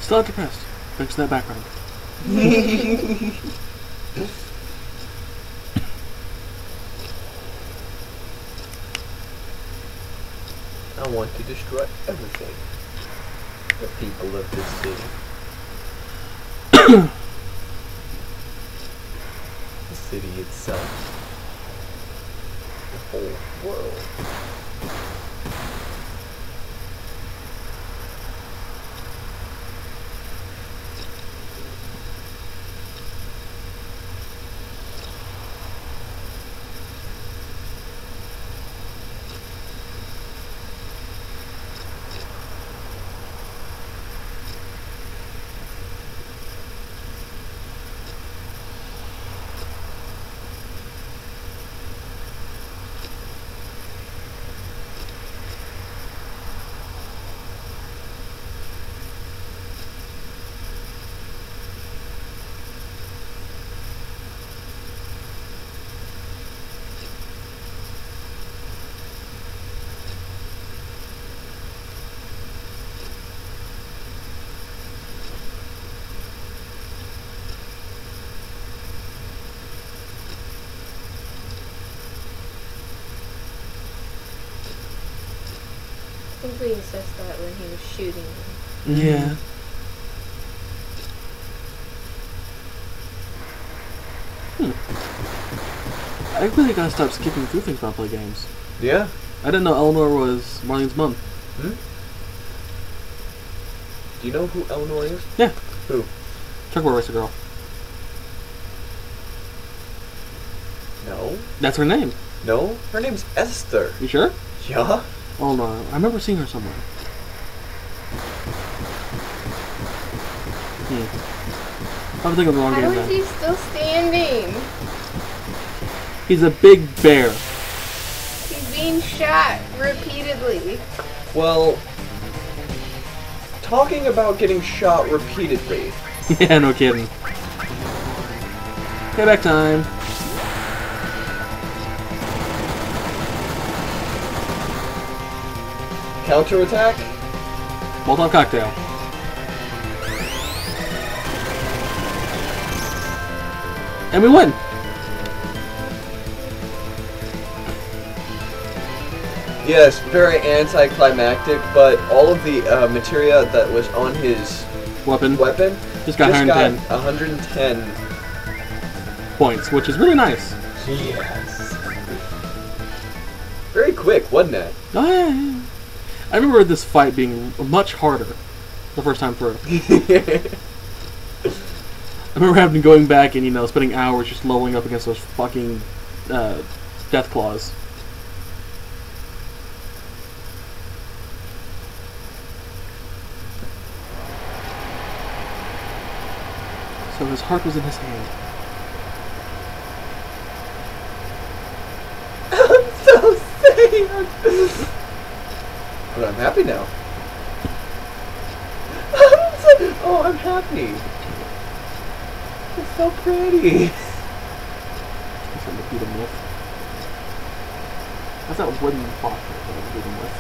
Still depressed. Thanks to that background. I want to destroy everything. The people of this city. The city itself. The whole world. I think we assessed that when he was shooting them. Yeah. I really gotta stop skipping through things when I play games. Yeah. I didn't know Eleanor was Marlene's mom. Hmm? Do you know who Eleanor is? Yeah. Who? Tugboat Racer Girl. No. That's her name. No? Her name's Esther. You sure? Yeah? Oh no, I remember seeing her somewhere. I'm thinking of the wrong game How then. is he still standing? He's a big bear. He's being shot repeatedly. Well, talking about getting shot repeatedly. Yeah, no kidding. Payback time. Counterattack? Molotov cocktail. And we win! Yes, very anticlimactic, but all of the materia that was on his Weapon. just got got 110. 110 Points, which is really nice. Yes. Very quick, wasn't it? Oh, yeah, yeah. I remember this fight being much harder the first time through. I remember having going back and, you know, spending hours just leveling up against those fucking death claws. So his heart was in his hand. I'm so sad. But I'm happy now. Oh, I'm happy. It's so pretty. Something to beat him with. That's that wooden pot that I beat him with.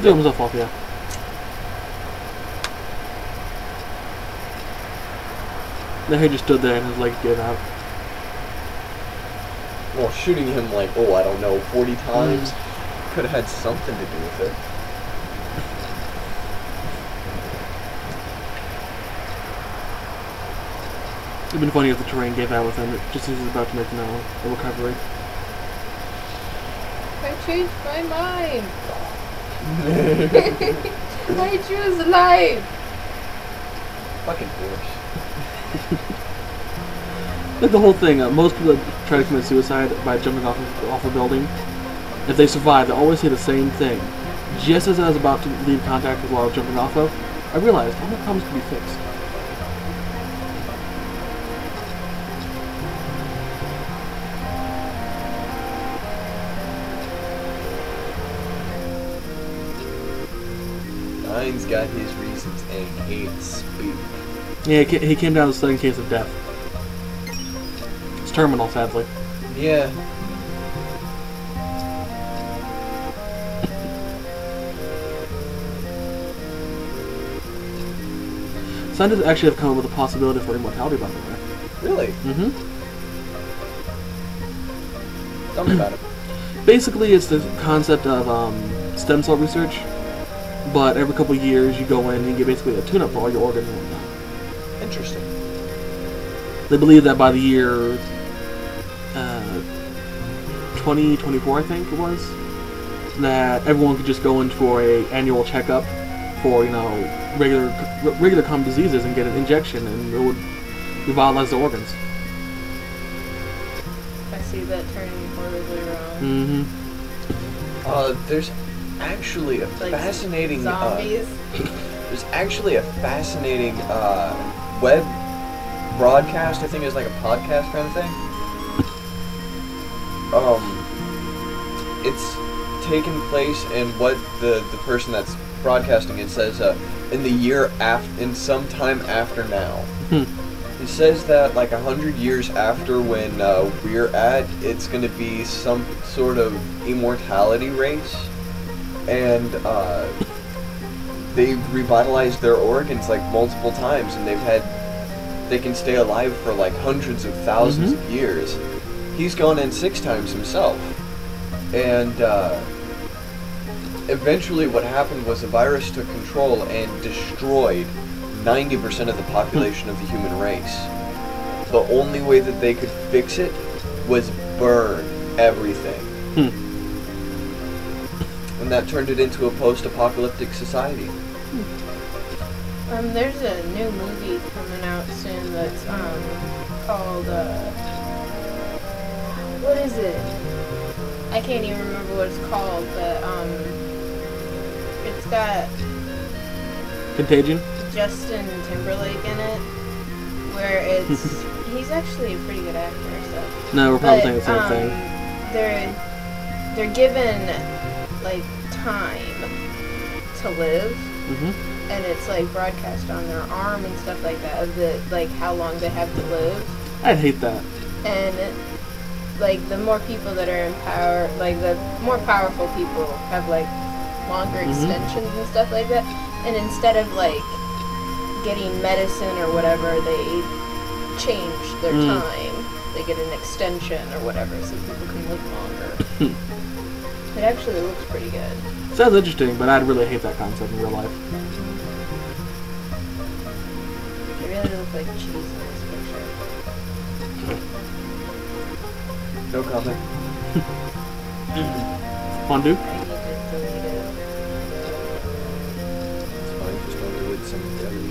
threw himself off, yeah. Then he just stood there and his legs gave out. Well, shooting him like, oh, I don't know, 40 times could have had something to do with it. It'd been funny if the terrain gave out with him, just as he's about to make, you know, a recovery. I changed my mind. I choose life. Fucking horse. Like the whole thing, most people that try to commit suicide by jumping off a building, if they survive, they always say the same thing. Just as I was about to leave contact with what I was jumping off of, I realized all my problems could be fixed. Nine's got his reasons and can't speak. Yeah, he came down with a sudden case of death. It's terminal, sadly. Yeah. Scientists actually have come up with a possibility for immortality, by the way. Really? Mm-hmm. Tell me about it. Basically, it's the concept of stem cell research, but every couple of years you go in and you get basically a tune-up for all your organs and whatnot. Interesting. They believe that by the year 2024, I think it was, that everyone could just go in for a annual checkup for, you know, regular common diseases and get an injection, and it would revitalize the organs. I see that turning horribly wrong. Mm-hmm. There's actually a Like fascinating zombies. there's actually a fascinating web broadcast. I think it's like a podcast kind of thing. It's taken place in what the person that's broadcasting it says in the year in some time after now. It says that like 100 years after when we're at, it's going to be some sort of immortality race, and they've revitalized their organs like multiple times, and they can stay alive for like hundreds of thousands of years. He's gone in 6 times himself, and eventually what happened was the virus took control and destroyed 90% of the population of the human race. The only way that they could fix it was burn everything. And that turned it into a post-apocalyptic society. There's a new movie coming out soon that's called what is it? I can't even remember what it's called, but it's got Contagion? Justin Timberlake in it, where it's he's actually a pretty good actor. So No, we're probably saying the same thing. They're given like time to live, and it's like broadcast on their arm and stuff like that of the like how long they have to live. I'd hate that. And like the more people that are in power, like the more powerful people have like longer extensions and stuff like that. And instead of like getting medicine or whatever, they change their time. They get an extension or whatever so people can live longer. It actually looks pretty good. Sounds interesting, but I'd really hate that concept in real life. They really look like cheese in this picture. No comment. Fondue? I need to delete it. It's fine, just don't delete some of the others.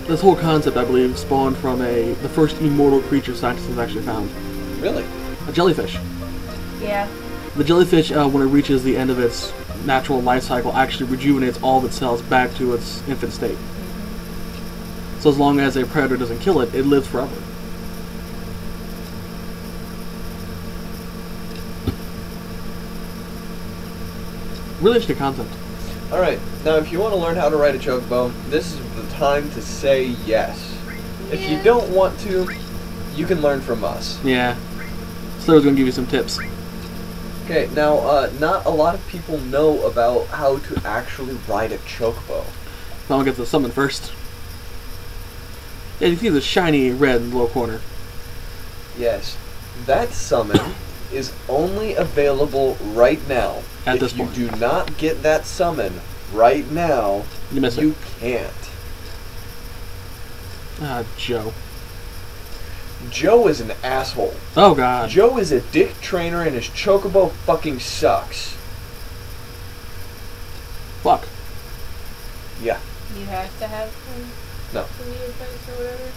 This whole concept, I believe, spawned from the first immortal creature scientists have actually found. Really? A jellyfish. Yeah. The jellyfish, when it reaches the end of its natural life cycle, actually rejuvenates all of its cells back to its infant state. So as long as a predator doesn't kill it, it lives forever. Really interesting concept. Alright, now if you want to learn how to ride a chocobo, this is the time to say yes. If you don't want to, you can learn from us. Yeah. Sliver's gonna give you some tips. Okay, now, not a lot of people know about how to actually ride a chocobo. Now we'll get to the summon first. Yeah, you can see the shiny red in the lower corner. Yes. That summon is only available right now. At this point. If you do not get that summon right now, You miss it. you can't. Ah, Joe. Joe is an asshole. Oh, God. Joe is a dick trainer and his chocobo fucking sucks. Fuck. Yeah. You have to have one No. to be your place or whatever.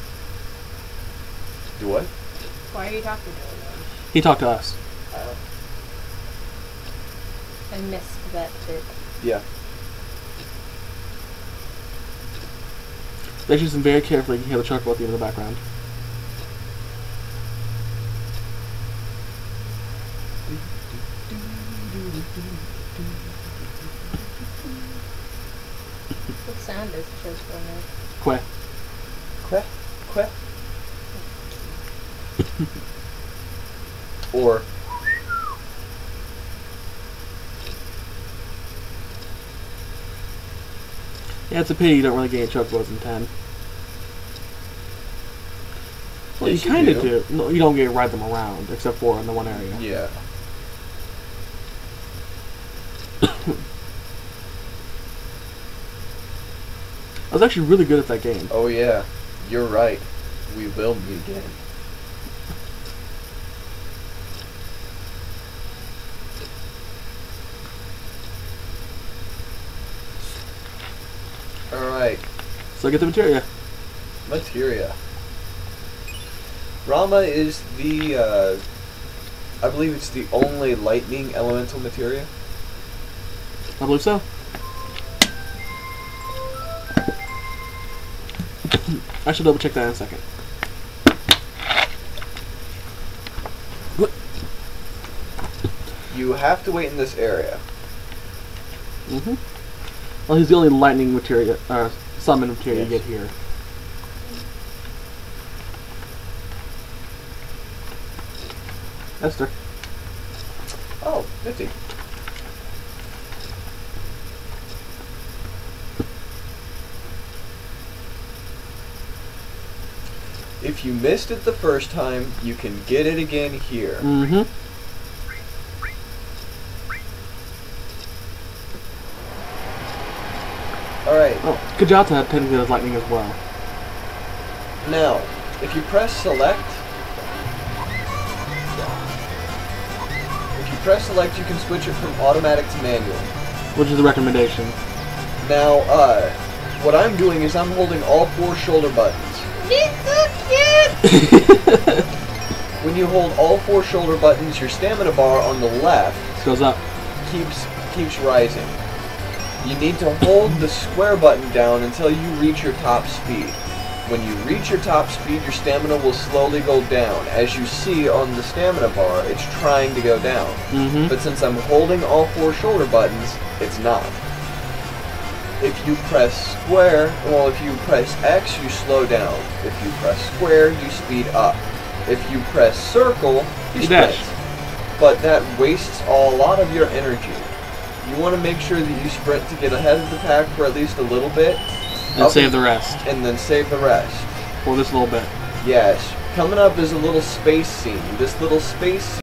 Do what? Why are you talking to him? He talked to us. Oh. I missed that bit. Yeah. They should listen very carefully. You can hear the chocobo theme in the background. What sound does the chocobo make? Queh. Quack, quack. Or Yeah, it's a pity you don't really gain chocobos in 10. Well, Yes, you you kind of do. do. No, you don't get to ride them around, except for in the one area. yeah. I was actually really good at that game. Oh yeah. You're right. We will meet again. Alright. So get the materia. Materia. Rama is the, I believe it's the only lightning elemental materia. I believe so. I should double check that in a second. What? You have to wait in this area. Mm-hmm. Well, he's the only lightning materia, summon materia you get here. Esther. Oh, 50. If you missed it the first time, you can get it again here. Mm-hmm. Alright, Oh, Kajata technically has lightning as well. now, if you press select, you can switch it from automatic to manual. Which is a recommendation. Now, what I'm doing is I'm holding all 4 shoulder buttons. He's so cute! When you hold all 4 shoulder buttons, your stamina bar on the left This goes up. keeps rising. You need to hold the square button down until you reach your top speed. When you reach your top speed, your stamina will slowly go down. As you see on the stamina bar, it's trying to go down. Mm-hmm. But since I'm holding all 4 shoulder buttons, it's not. If you press square, well, if you press X, you slow down. If you press square, you speed up. If you press circle, you You sprint. dash. But that wastes a lot of your energy. You want to make sure that you sprint to get ahead of the pack for at least a little bit. And save the rest. And then save the rest. For this little bit. Yes. Coming up is a little space scene. This little space scene